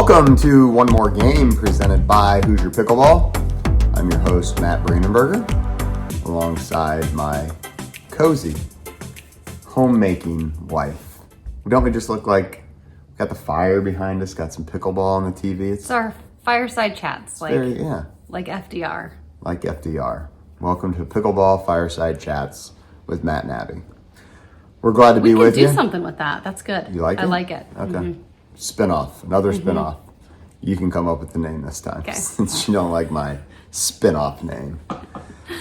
Welcome to one more game presented by Hoosier Pickleball. I'm your host, Matt Brandenberger, alongside my cozy, homemaking wife. Don't we just look like we got the fire behind us, got some pickleball on the TV? It's our fireside chats, like FDR. Like FDR. Welcome to Pickleball Fireside Chats with Matt and Abby. We're glad to be with you. We can do something with that. That's good. You like it? I like it. Okay. Mm-hmm. Spin-off, another spin-off. You can come up with the name this time, since you don't like my spin-off name.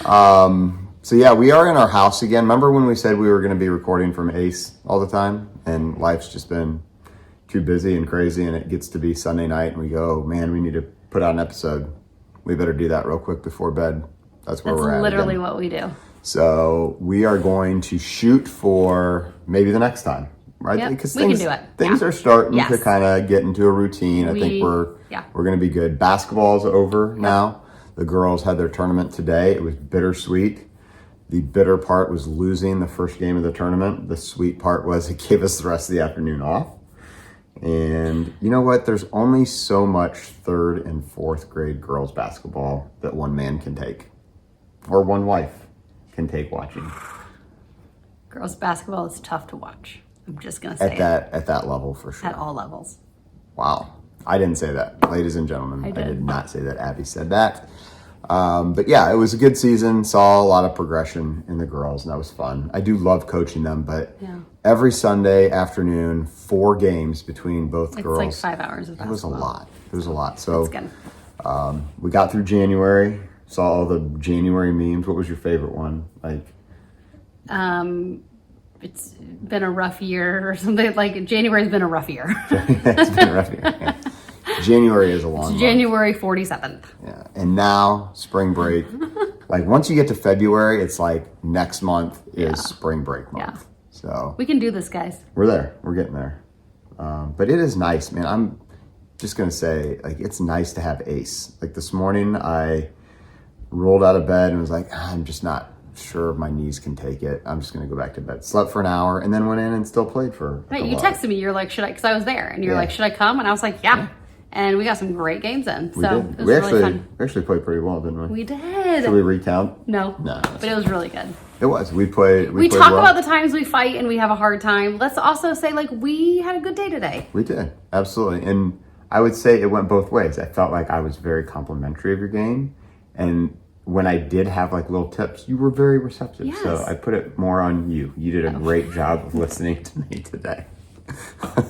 So yeah, we are in our house again. Remember when we said we were going to be recording from Ace all the time, and life's just been too busy and crazy, and it gets to be Sunday night, and we go, oh, man, we need to put out an episode. We better do that real quick before bed. That's we're at. That's literally what we do. So we are going to shoot for maybe the next time. Right? Yep, Because we can do it. Things are starting to kind of get into a routine. I think we're going to be good. Basketball's over now. The girls had their tournament today. It was bittersweet. The bitter part was losing the first game of the tournament. The sweet part was it gave us the rest of the afternoon off. And you know what? There's only so much third and fourth grade girls basketball that one man can take, or one wife can take watching. Girls basketball is tough to watch. I'm just gonna say at that level for sure. At all levels. Wow, I didn't say that, ladies and gentlemen. I did not say that. Abby said that. But yeah, it was a good season. Saw a lot of progression in the girls, and that was fun. I do love coaching them, but every Sunday afternoon, 4 games between both girls. It's like 5 hours of basketball. It was a lot. So we got through January. Saw all the January memes. What was your favorite one? It's been a rough year or something. Like January's been a rough year. It's been a rough year. Yeah. January is a long month. January 47th. Yeah. And now spring break. Like once you get to February, it's like next month is spring break month. Yeah. So we can do this, guys. We're there. We're getting there. But it is nice, man. I'm just going to say, like, it's nice to have Ace. Like this morning, I rolled out of bed and was like, I'm just not sure my knees can take it. I'm just going to go back to bed. Slept for an hour and then went in and still played for Right, you texted me. You're like, should I? Because I was there. And you're like, should I come? And I was like, yeah. And we got some great games in. So it was really fun. We actually played pretty well, didn't we? We did. Should we recount? No. But it was really good. It was. We played talk well. about the times we fight and we have a hard time. Let's also say, like, we had a good day today. We did. Absolutely. And I would say it went both ways. I felt like I was very complimentary of your game. And when I did have like little tips, you were very receptive. Yes. So I put it more on you. You did a great job of listening to me today.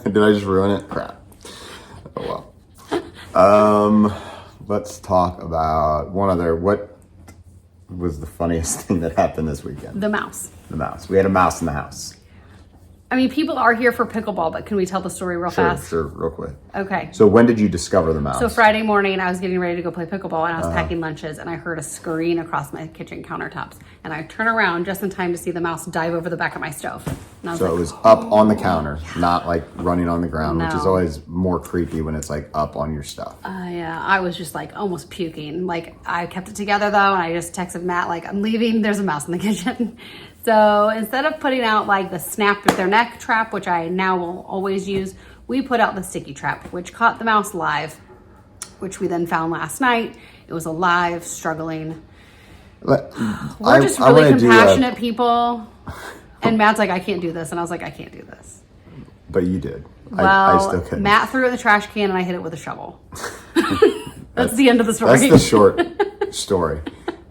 Did I just ruin it? Crap. Oh well. Let's talk about what was the funniest thing that happened this weekend? The mouse. The mouse. We had a mouse in the house. I mean, people are here for pickleball, but can we tell the story real fast? Sure, real quick. Okay. So when did you discover the mouse? So Friday morning, I was getting ready to go play pickleball, and I was packing lunches, and I heard a scurrying across my kitchen countertops. And I turn around just in time to see the mouse dive over the back of my stove. And I was so it was up on the counter, not like running on the ground, which is always more creepy when it's like up on your stuff. Yeah, I was just like almost puking. Like I kept it together though, and I just texted Matt like, I'm leaving, there's a mouse in the kitchen. So instead of putting out like the snap of their neck trap, which I now will always use, we put out the sticky trap, which caught the mouse live, which we then found last night. It was alive, struggling. We're just really compassionate people. And Matt's like, I can't do this. And I was like, I can't do this. But you did. Well, I still couldn't. Matt threw it in the trash can and I hit it with a shovel. That's the end of the story. That's the short story.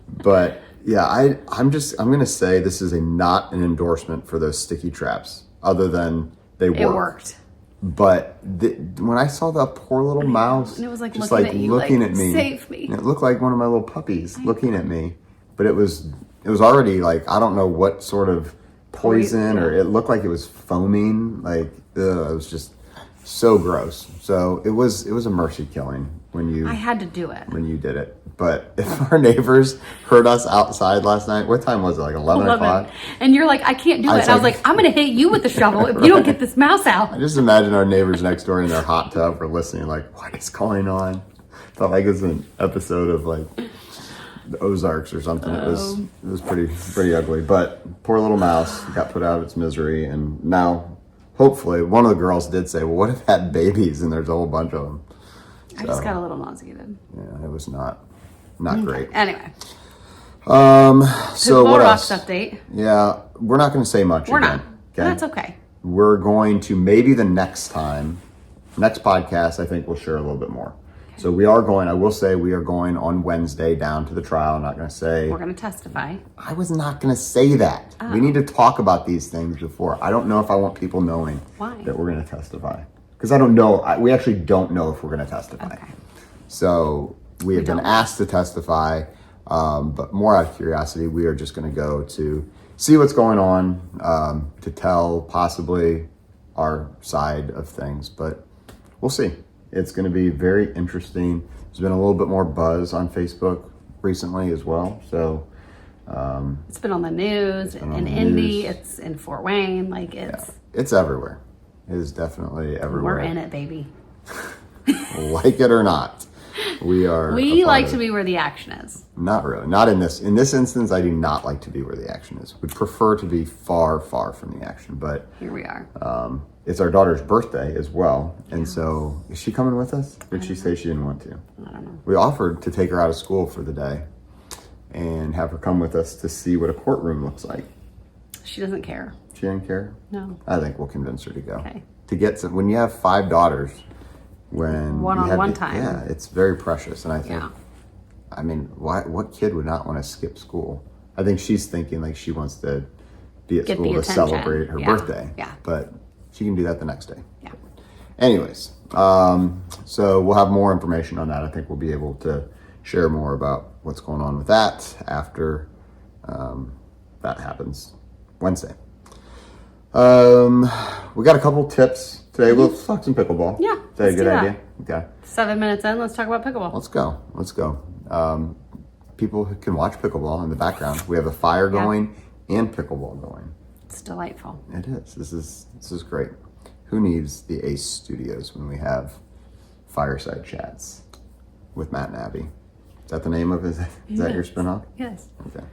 But yeah, I'm going to say this is not an endorsement for those sticky traps, other than they worked. It worked. But when I saw that poor little mouse, and it was like just looking at me, save me. It looked like one of my little puppies looking at me. But it was already like, I don't know what sort of poison, or it looked like it was foaming. Like, it was just so gross. So it was a mercy killing I had to do it when you did it. But if our neighbors heard us outside last night, what time was it? Like 11 o'clock? And you're like, I can't do it. And I was like, I'm going to hit you with the shovel if you don't get this mouse out. I just imagine our neighbors next door in their hot tub were listening like, what is going on? Felt like it was an episode of like the Ozarks or something. It was pretty ugly. But poor little mouse got put out of its misery. And now, hopefully, one of the girls did say, well, what if it had babies and there's a whole bunch of them? I just got a little nauseated. Yeah, it was not great. Anyway. So what else? Rocks update. Yeah, we're not going to say much. We're again, not. Okay? That's okay. We're going to maybe the next podcast, I think we'll share a little bit more. Okay. So I will say we are going on Wednesday down to the trial. I'm not going to say. We're going to testify. I was not going to say that. Oh. We need to talk about these things before. I don't know if I want people knowing that we're going to testify. Because I don't know. We actually don't know if we're going to testify. Okay. So we have been asked to testify, but more out of curiosity, we are just going to go to see what's going on, to tell possibly our side of things, but we'll see. It's going to be very interesting. There's been a little bit more buzz on Facebook recently as well. So it's been on the news in Indy. It's in Fort Wayne. It's everywhere. It is definitely everywhere. We're in it, baby. Like it or not. We like to be where the action is. Not really. Not in this. In this instance, I do not like to be where the action is. We'd prefer to be far, far from the action. But here we are. It's our daughter's birthday as well. And so, is she coming with us? Or did she say she didn't want to? I don't know. We offered to take her out of school for the day and have her come with us to see what a courtroom looks like. She doesn't care. She didn't care? No. I think we'll convince her to go. Okay. To get some, when you have 5 daughters, one time. Yeah, it's very precious. And I think, I mean, what kid would not want to skip school? I think she's thinking like she wants to be at school to celebrate her birthday. Yeah. But she can do that the next day. Yeah. Anyways, so we'll have more information on that. I think we'll be able to share more about what's going on with that after that happens Wednesday. We got a couple tips today. We'll talk some pickleball. Yeah. Is that a good idea? Okay. 7 minutes in, let's talk about pickleball. Let's go. People can watch pickleball in the background. We have a fire going and pickleball going. It's delightful. It is. This is great. Who needs the Ace Studios when we have fireside chats with Matt and Abby? Is that the name of it? Is that your spinoff? Yes. Okay.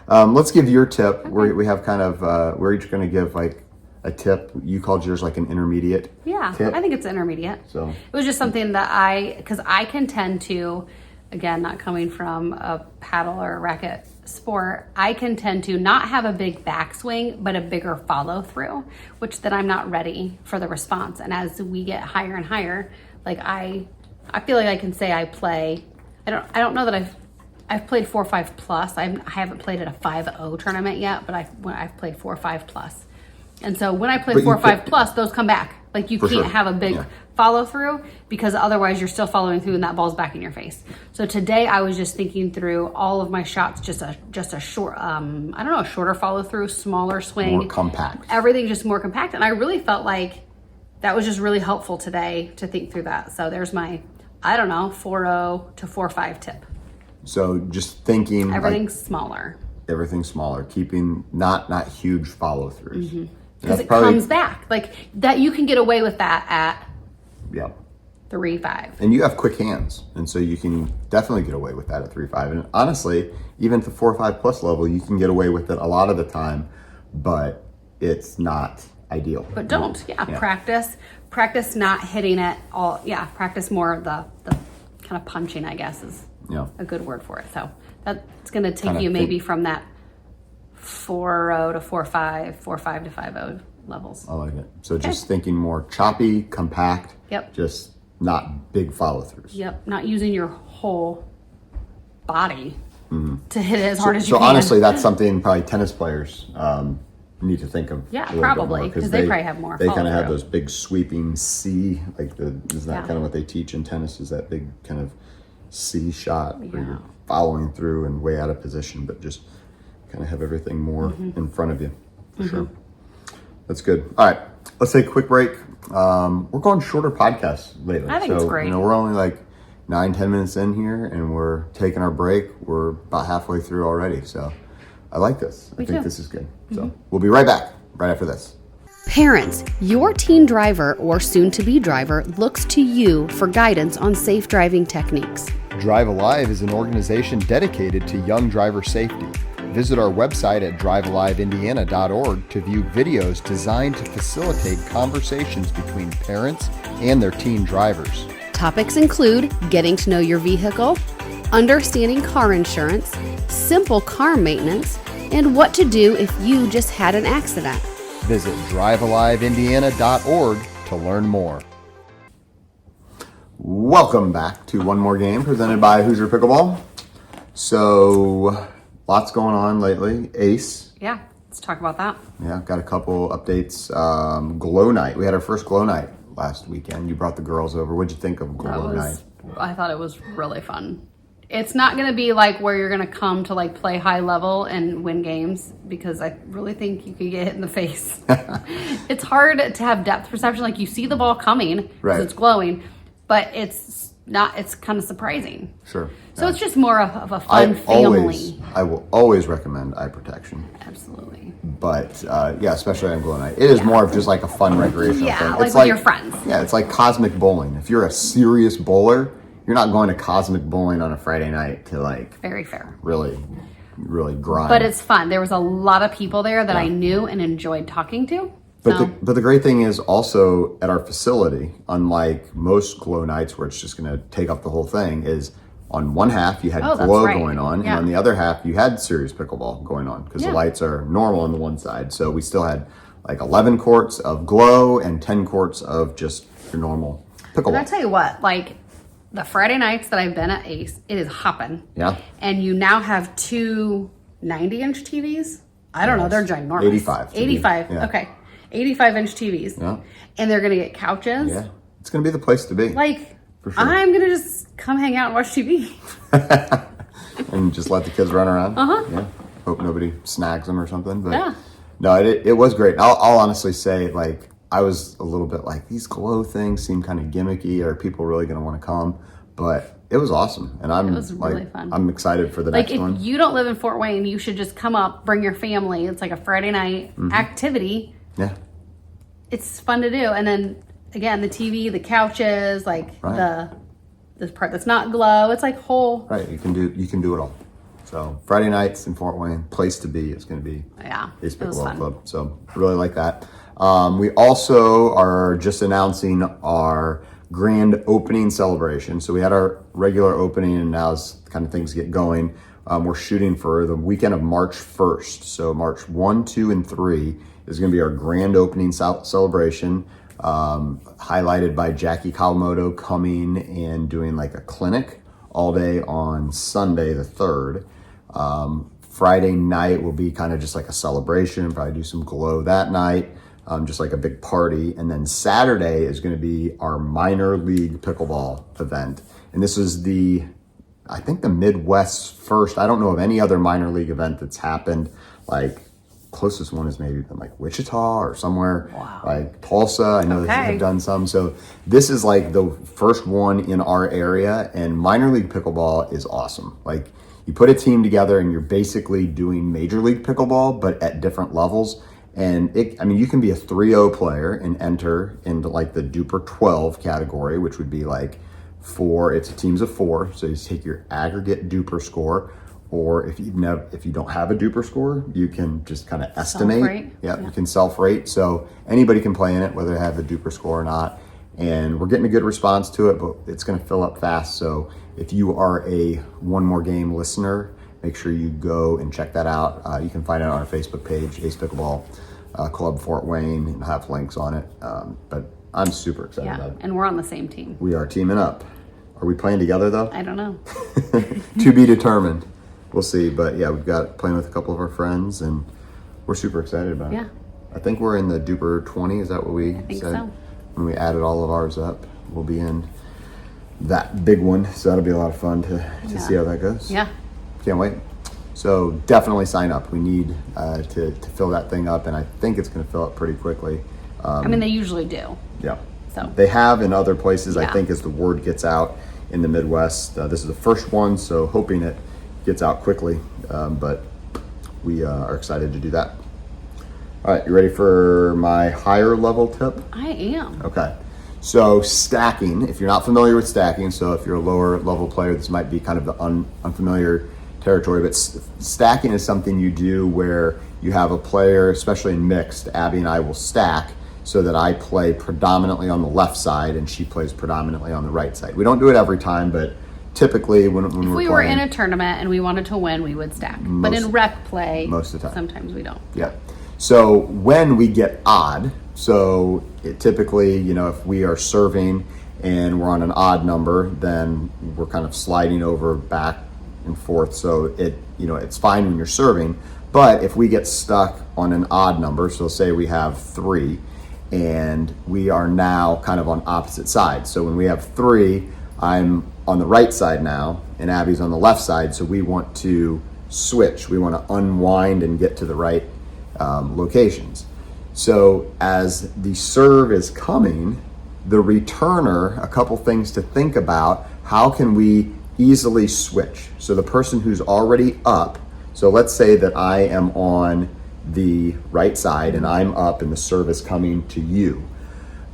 Let's give your tip. Okay. We have kind of, we're each going to give like a tip. You called yours like an intermediate tip. I think it's intermediate. So it was just something that because I can tend to, again, not coming from a paddle or a racket sport, I can tend to not have a big backswing, but a bigger follow through, which then I'm not ready for the response. And as we get higher and higher, like I feel like I can say I play, I don't know that I've played 4-5 plus. I haven't played at a 5-0 tournament yet, but I've played 4-5 plus. And so when I play 4-5 plus, those come back. Like you can't have a big follow through because otherwise you're still following through and that ball's back in your face. So today I was just thinking through all of my shots, just a short, a shorter follow through, smaller swing. More compact. Everything just more compact. And I really felt like that was just really helpful today to think through that. So there's my, 4-0 to 4-5 tip. So just thinking. Everything's smaller. Everything's smaller, keeping not huge follow throughs. Mm-hmm. Because it comes back. Like that you can get away with that at 3-5. And you have quick hands. And so you can definitely get away with that at 3-5. And honestly, even at the 4-5 plus level, you can get away with it a lot of the time, but it's not ideal. But don't, practice not hitting it all. Yeah, practice more of the kind of punching, I guess is a good word for it. So that's going to take you maybe from that 4-0 to 4-5, 4-5 to 5-0 levels. I like it. So just thinking more choppy, compact. Yep. Just not big follow throughs. Yep. Not using your whole body to hit it as hard as you can. So honestly, that's something probably tennis players need to think of. Yeah, probably because they probably have more. They kind of have those big sweeping C, isn't that kind of what they teach in tennis? Is that big kind of C shot where you're following through and way out of position, but just kind of have everything more in front of you. For sure. That's good. All right, let's take a quick break. We're going shorter podcasts lately. I think it's great. We're only like 9-10 minutes in here and we're taking our break. We're about halfway through already. So I like this. I think this is good. So we'll be right back right after this. Parents, your teen driver or soon-to-be driver looks to you for guidance on safe driving techniques. Drive Alive is an organization dedicated to young driver safety. Visit our website at drivealiveindiana.org to view videos designed to facilitate conversations between parents and their teen drivers. Topics include getting to know your vehicle, understanding car insurance, simple car maintenance, and what to do if you just had an accident. Visit drivealiveindiana.org to learn more. Welcome back to One More Game presented by Hoosier Pickleball. So, lots going on lately. Ace. Yeah, let's talk about that. Yeah, got a couple updates. Glow Night. We had our first Glow Night last weekend. You brought the girls over. What'd you think of Glow Night? I thought it was really fun. It's not going to be like where you're going to come to like play high level and win games, because I really think you could get hit in the face. It's hard to have depth perception. Like, you see the ball coming because it's glowing, but it's not, it's kind of surprising. Sure. So it's just more of a fun family. I will always recommend eye protection. Absolutely. But yeah, especially on Glow Night. It is more of just like a fun recreational thing. Like it's with your friends. Yeah, it's like cosmic bowling. If you're a serious bowler, you're not going to cosmic bowling on a Friday night to like very fair. Really grind. But it's fun. There was a lot of people there that I knew and enjoyed talking to. But the great thing is also at our facility, unlike most Glow Nights where it's just going to take up the whole thing, is on one half you had Glow going on, and on the other half you had serious pickleball going on, because the lights are normal on the one side. So we still had like 11 courts of Glow and 10 courts of just your normal pickleball. And I tell you what, like the Friday nights that I've been at Ace, it is hopping. Yeah. And you now have two 90-inch TVs. I don't know, they're ginormous. 85. 85. Yeah. Okay. 85-inch TVs. Yeah. And they're going to get couches. Yeah. It's going to be the place to be. Like, for sure. I'm going to just come hang out and watch TV. And just let the kids run around. Yeah. Hope nobody snags them or something. But no, it was great. I'll honestly say, like, I was a little bit like, these Glow things seem kind of gimmicky. Are people really going to want to come? But it was awesome. And it was really fun. I'm excited for the next one. Like, if you don't live in Fort Wayne, you should just come up, bring your family. It's like a Friday night activity. Yeah. It's fun to do. And then, again, the TV, the couches, like this part that's not Glow. It's like whole. Right. You can do it all. So Friday nights in Fort Wayne, place to be is going to be Ace Pickleball Club. So really like that. We also are just announcing our grand opening celebration. So we had our regular opening, and now as kind of things get going, we're shooting for the weekend of March 1st. So March 1, 2, and 3 is going to be our grand opening celebration, highlighted by Jackie Kawamoto coming and doing like a clinic all day on Sunday the 3rd. Friday night will be kind of just like a celebration, probably do some Glow that night. Just like a big party. And then Saturday is going to be our minor league pickleball event. And this is I think the Midwest's first. I don't know of any other minor league event that's happened. Like, closest one is maybe been like Wichita or somewhere like Tulsa. I know that they've done some. So this is like the first one in our area, and minor league pickleball is awesome. Like, you put a team together and you're basically doing major league pickleball, but at different levels. And you can be a 3-0 player and enter into like the Duper 12 category, which would be like it's teams of 4. So you take your aggregate Duper score, or if you don't have a Duper score, you can just kind of estimate. Self-rate. Yeah, you can self-rate. So anybody can play in it, whether they have a Duper score or not. And we're getting a good response to it, but it's going to fill up fast. So if you are a One More Game listener, make sure you go and check that out. You can find it on our Facebook page, Ace Pickleball Club Fort Wayne, and have links on it. But I'm super excited about it. And we're on the same team. We are teaming up. Are we playing together though? I don't know. To be determined. We'll see. But yeah, we've got playing with a couple of our friends, and we're super excited about it. I think we're in the Duper 20. Is that what we said? I think so. When we added all of ours up, we'll be in that big one. So that'll be a lot of fun to see how that goes. Yeah. Can't wait. So definitely sign up. We need to fill that thing up, and I think it's going to fill up pretty quickly. They usually do. Yeah. So they have in other places. I think as the word gets out in the Midwest, this is the first one, so hoping it gets out quickly. But we are excited to do that. All right, you ready for my higher level tip? I am. Okay. So stacking, if you're not familiar with stacking, so if you're a lower level player, this might be kind of the unfamiliar territory, but stacking is something you do where you have a player, especially in mixed, Abby and I will stack. so that I play predominantly on the left side and she plays predominantly on the right side. We don't do it every time, but typically when we were in a tournament and we wanted to win, we would stack. But in rec play, most of the time, sometimes we don't. Yeah. So when we get odd, so typically, if we are serving and we're on an odd number, then we're kind of sliding over back and forth. So it's fine when you're serving, but if we get stuck on an odd number, so say we have 3 and we are now kind of on opposite sides. So when we have 3, I'm on the right side now and Abby's on the left side. So we want to switch. We want to unwind and get to the right locations. So as the serve is coming, the returner, a couple things to think about. How can we easily switch? So the person who's already up, so let's say that I am on the right side and I'm up and the serve is coming to you.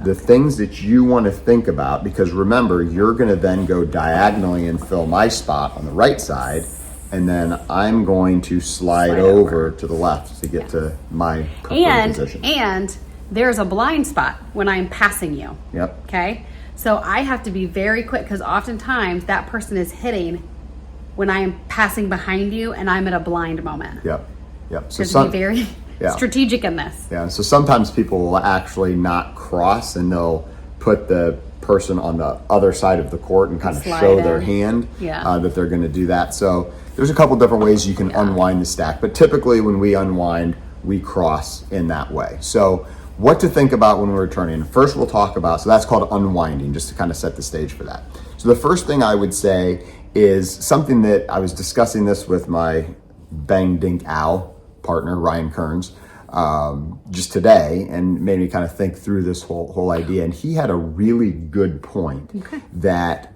The things that you want to think about, because remember, you're going to then go diagonally and fill my spot on the right side, and then I'm going to slide over to the left to get to my preferred position. And there's a blind spot when I'm passing you. Yep. Okay? So I have to be very quick, because oftentimes that person is hitting when I am passing behind you and I'm at a blind moment. Yep. So be very strategic in this. Yeah, so sometimes people will actually not cross and they'll put the person on the other side of the court and kind of show their hand that they're going to do that. So there's a couple different ways you can unwind the stack, but typically when we unwind, we cross in that way. So what to think about when we're returning. First we'll talk about, so that's called unwinding, just to kind of set the stage for that. So the first thing I would say is something that I was discussing this with my Bang Dink Ow partner, Ryan Kearns, just today, and made me kind of think through this whole idea. And he had a really good point that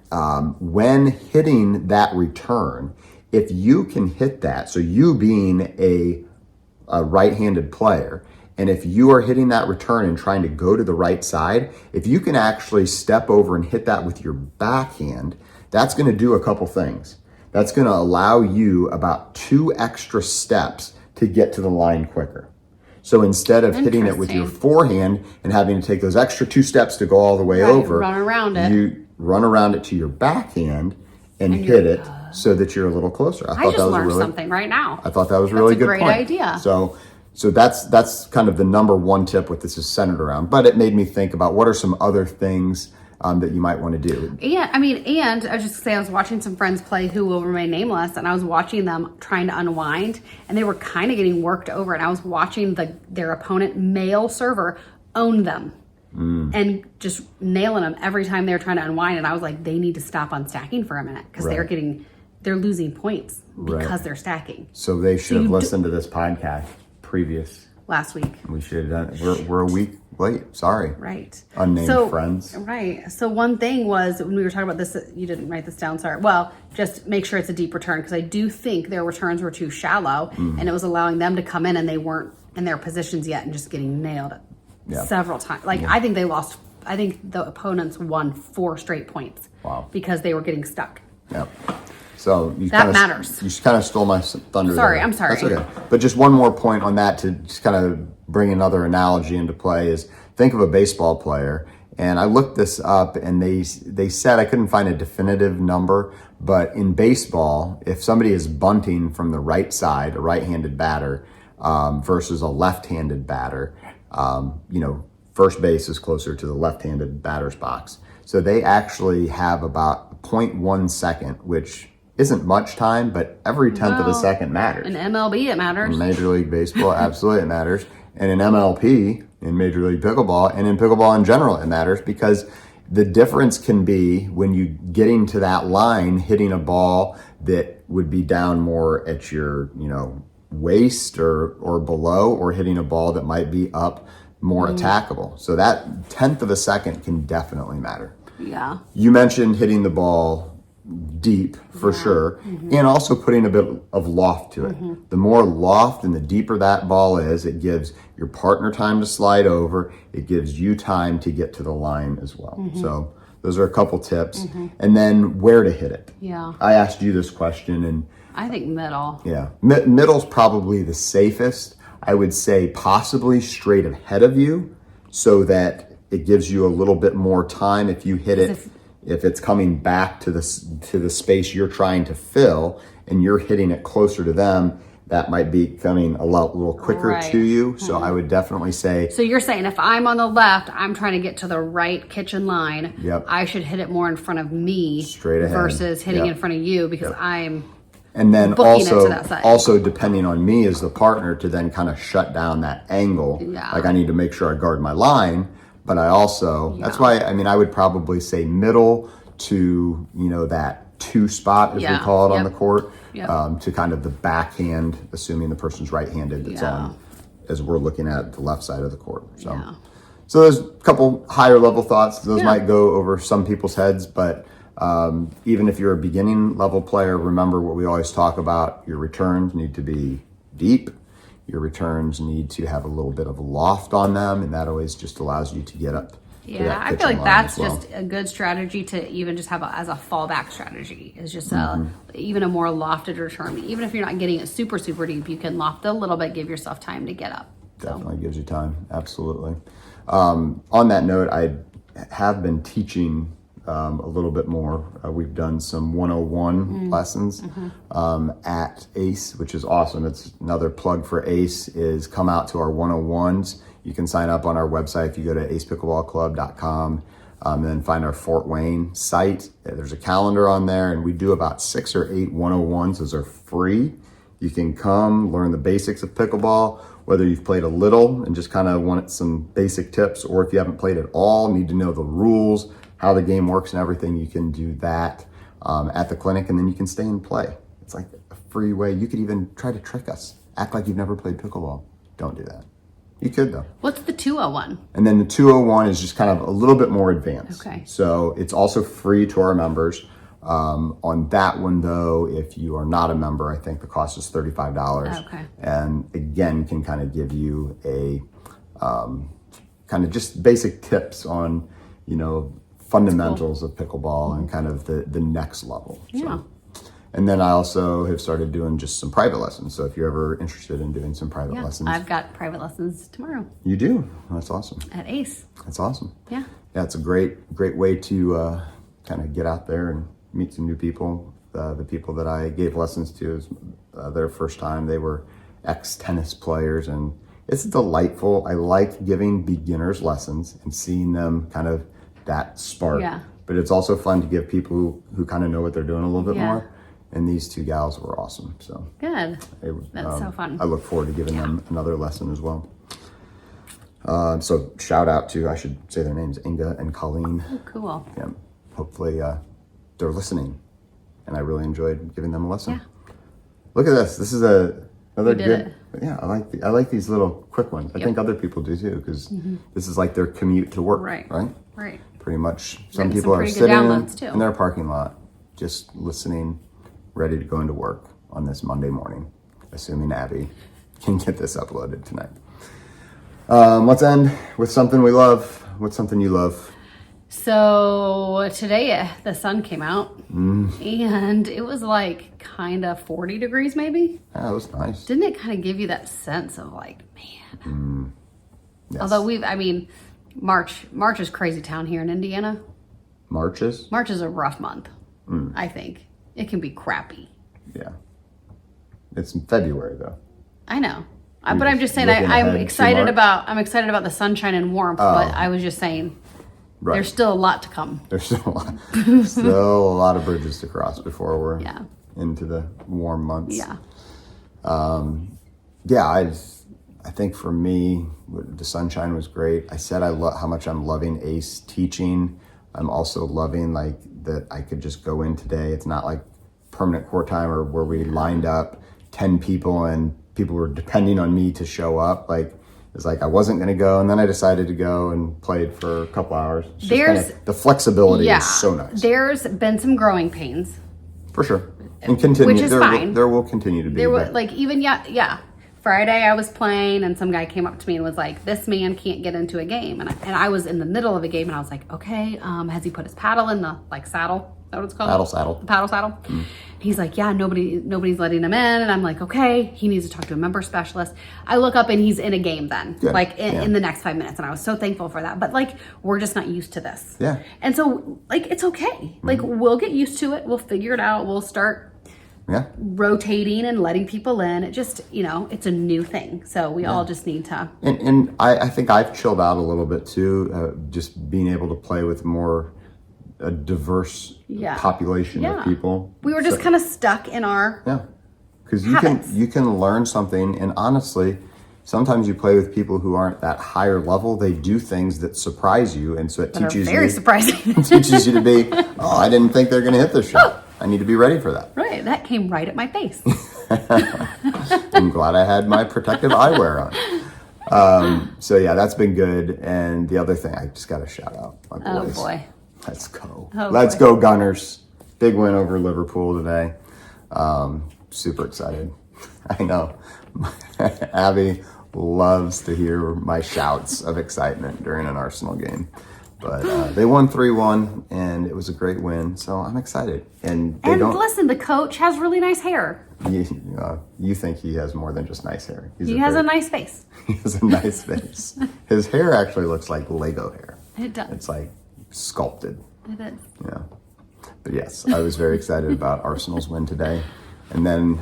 when hitting that return, if you can hit that, so you being a right-handed player, and if you are hitting that return and trying to go to the right side, if you can actually step over and hit that with your backhand, that's going to do a couple things. That's going to allow you about 2 extra steps to get to the line quicker. So instead of hitting it with your forehand and having to take those extra 2 steps to go all the way over, you run around it to your backhand and hit it so that you're a little closer. I just learned something right now. I thought that was a really good point. That's a great idea. So that's kind of the number one tip what this is centered around. But it made me think about what are some other things that you might want to do. Yeah, I mean, and I was just saying, I was watching some friends play who will remain nameless, and I was watching them trying to unwind, and they were kind of getting worked over, and I was watching their opponent, male server, own them and just nailing them every time they were trying to unwind, and I was like, they need to stop on stacking for a minute, because they're losing points because they're stacking. So they should have listened to this podcast previous last week. We should have done it. We're a week late. Sorry. Right. Unnamed friends. Right. So one thing was, when we were talking about this, you didn't write this down, sorry. Well, just make sure it's a deep return, because I do think their returns were too shallow, and it was allowing them to come in and they weren't in their positions yet and just getting nailed several times. I think I think the opponents won 4 straight points. Wow. Because they were getting stuck. Yep. So matters. You kind of stole my thunder. Sorry, there. I'm sorry. That's okay. But just one more point on that to just kind of bring another analogy into play is think of a baseball player. And I looked this up, and they said, I couldn't find a definitive number, but in baseball, if somebody is bunting from the right side, a right-handed batter, versus a left-handed batter, first base is closer to the left-handed batter's box. So they actually have about 0.1 second, which isn't much time, but every tenth of a second matters. In MLB, it matters. In Major League Baseball, absolutely it matters. And in MLP, in Major League Pickleball, and in pickleball in general, it matters, because the difference can be when you getting to that line, hitting a ball that would be down more at your, waist or below, or hitting a ball that might be up more attackable. So that tenth of a second can definitely matter. Yeah. You mentioned hitting the ball deep for sure, and also putting a bit of loft to it. The more loft and the deeper that ball is, it gives your partner time to slide over. It gives you time to get to the line as well. So those are a couple tips. And then where to hit it. Yeah. I asked you this question, and I think middle. Yeah. Middle's probably the safest. I would say possibly straight ahead of you, so that it gives you a little bit more time if you hit it. If it's coming back to the space you're trying to fill and you're hitting it closer to them, that might be coming a little quicker to you. So I would definitely say. So you're saying if I'm on the left, I'm trying to get to the right kitchen line. Yep. I should hit it more in front of me, straight ahead, versus hitting in front of you, because I'm. And then booking it to that side. also depending on me as the partner to then kind of shut down that angle. Yeah. Like I need to make sure I guard my line, but I also, that's why, I mean, I would probably say middle to, that 2 spot, as we call it on the court, to kind of the backhand, assuming the person's right-handed that's on, as we're looking at the left side of the court. So there's a couple higher level thoughts. Those might go over some people's heads, but even if you're a beginning level player, remember what we always talk about. Your returns need to be deep. Your returns need to have a little bit of loft on them, and that always just allows you to get up. Yeah, I feel like that's just a good strategy to even just have as a fallback strategy. Is just even a more lofted return. Even if you're not getting it super, super deep, you can loft a little bit, give yourself time to get up. Definitely gives you time. Absolutely. On that note, I have been teaching a little bit more. We've done some 101 lessons at ACE, which is awesome. It's another plug for ACE, is come out to our 101s. You can sign up on our website if you go to acepickleballclub.com and then find our Fort Wayne site. There's a calendar on there, and we do about 6 or 8 101s. Those are free. You can come learn the basics of pickleball, whether you've played a little and just kind of want some basic tips, or if you haven't played at all, need to know the rules, how the game works and everything. You can do that at the clinic, and then you can stay and play. It's like a free way. You could even try to trick us. Act like you've never played pickleball. Don't do that. You could though. What's the 201? And then the 201 is just kind of a little bit more advanced. Okay. So it's also free to our members. On that one though, if you are not a member, I think the cost is $35. Okay. And again, can kind of give you a kind of just basic tips on, fundamentals of pickleball and kind of the next level. Yeah. And then I also have started doing just some private lessons. So if you're ever interested in doing some private lessons. I've got private lessons tomorrow. You do? That's awesome. At ACE. That's awesome. Yeah. Yeah, it's a great way to kind of get out there and meet some new people. The people that I gave lessons to is their first time. They were ex-tennis players, and it's delightful. I like giving beginners lessons and seeing them kind of that spark. Yeah. But it's also fun to give people who kind of know what they're doing a little bit more. And these 2 gals were awesome. So good. That's so fun. I look forward to giving them another lesson as well. So shout out to, I should say their names, Inga and Colleen. Oh, cool. Yeah, hopefully they're listening, and I really enjoyed giving them a lesson. Yeah. Look at this. This is another good. It. Yeah, I like these little quick ones. I think other people do too, because this is like their commute to work. Right. Pretty much. Some people are sitting in their parking lot, just listening, ready to go into work on this Monday morning, assuming Abby can get this uploaded tonight. Let's end with something we love. What's something you love? So today the sun came out and it was like kind of 40 degrees maybe. Yeah, it was nice. Didn't it kind of give you that sense of like, man? Yes. Although March is crazy town here in Indiana. March is a rough month, I think. It can be crappy. Yeah. It's in February though. I know. But I'm just saying I'm excited about the sunshine and warmth, but I was just saying there's still a lot to come. There's still a lot. Still a lot of bridges to cross before we're into the warm months. Yeah. I think for me, the sunshine was great. I said how much I'm loving ACE teaching. I'm also loving that I could just go in today. It's not like permanent court time or where we lined up 10 people and people were depending on me to show up. It's like I wasn't going to go, and then I decided to go and played for a couple hours. The flexibility is so nice. There's been some growing pains. For sure. And continue. Which is fine. There will continue to be. Friday I was playing and some guy came up to me and was like, this man can't get into a game. And I was in the middle of a game and I was like, okay, has he put his paddle in the saddle? that what it's called? Paddle saddle. The paddle saddle. He's like, yeah, nobody's letting him in. And I'm like, okay, he needs to talk to a member specialist. I look up and he's in a game then, Good. like in the next 5 minutes. And I was so thankful for that. But like, we're just not used to this. Yeah. And so like, it's okay. Like we'll get used to it. We'll figure it out. We'll start rotating and letting people in. It just, it's a new thing. So we all just need to. And I think I've chilled out a little bit too, just being able to play with a diverse population of people. We were just kind of stuck in our because you can learn something, and honestly, sometimes you play with people who aren't that higher level. They do things that surprise you, and so it teaches very surprising. It teaches you to be, I didn't think they're going to hit this shot. I need to be ready for that. Right, that came right at my face. I'm glad I had my protective eyewear on. So yeah, that's been good. And the other thing, I just got to shout out my boys. Oh boy. Let's go. Let's go, Gunners. Big win over Liverpool today. Super excited. I know. Abby loves to hear my shouts of excitement during an Arsenal game. But they won 3-1, and it was a great win. So I'm excited. And listen, the coach has really nice hair. You think he has more than just nice hair. He has a nice face. He has a nice face. His hair actually looks like Lego hair. It does. It's like sculpted. It is. Yeah. But yes, I was very excited about Arsenal's win today. And then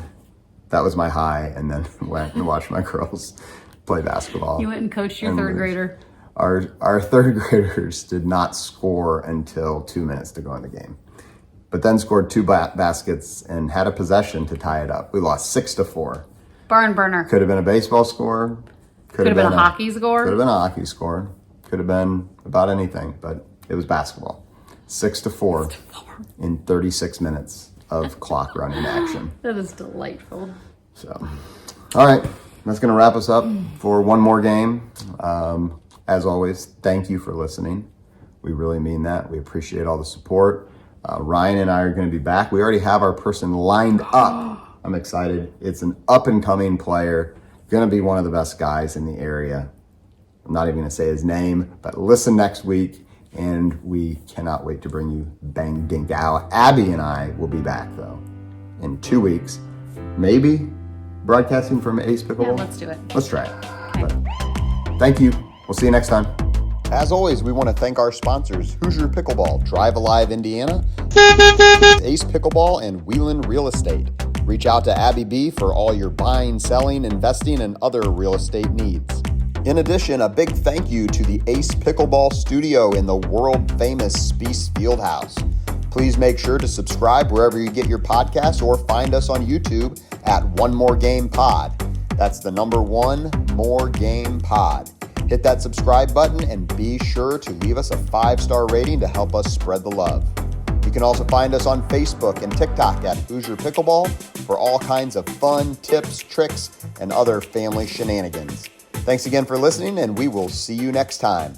that was my high, and then went and watched my girls play basketball. You went and coached your third grader. Our third graders did not score until 2 minutes to go in the game, but then scored 2 baskets and had a possession to tie it up. We lost 6-4. Barn burner. Could have been a baseball score. Could have been a hockey score. Could have been a hockey score. Could have been about anything, but it was basketball. 6-4 in 36 minutes of clock running action. That is delightful. So, all right, that's going to wrap us up for one more game. As always, thank you for listening. We really mean that. We appreciate all the support. Ryan and I are going to be back. We already have our person lined up. I'm excited. It's an up-and-coming player, going to be one of the best guys in the area. I'm not even going to say his name, but listen next week, and we cannot wait to bring you Bang Dink Out. Abby and I will be back, though, in 2 weeks. Maybe broadcasting from Ace Pickleball. Yeah, let's do it. Let's try it. Okay. But thank you. We'll see you next time. As always, we want to thank our sponsors, Hoosier Pickleball, Drive Alive, Indiana, Ace Pickleball, and Wheelan Real Estate. Reach out to Abby B for all your buying, selling, investing, and other real estate needs. In addition, a big thank you to the Ace Pickleball Studio in the world-famous Spiece Fieldhouse. Please make sure to subscribe wherever you get your podcasts or find us on YouTube at One More Game Pod. That's the number 1 More Game Pod. Hit that subscribe button and be sure to leave us a 5-star rating to help us spread the love. You can also find us on Facebook and TikTok at Hoosier Pickleball for all kinds of fun, tips, tricks, and other family shenanigans. Thanks again for listening, and we will see you next time.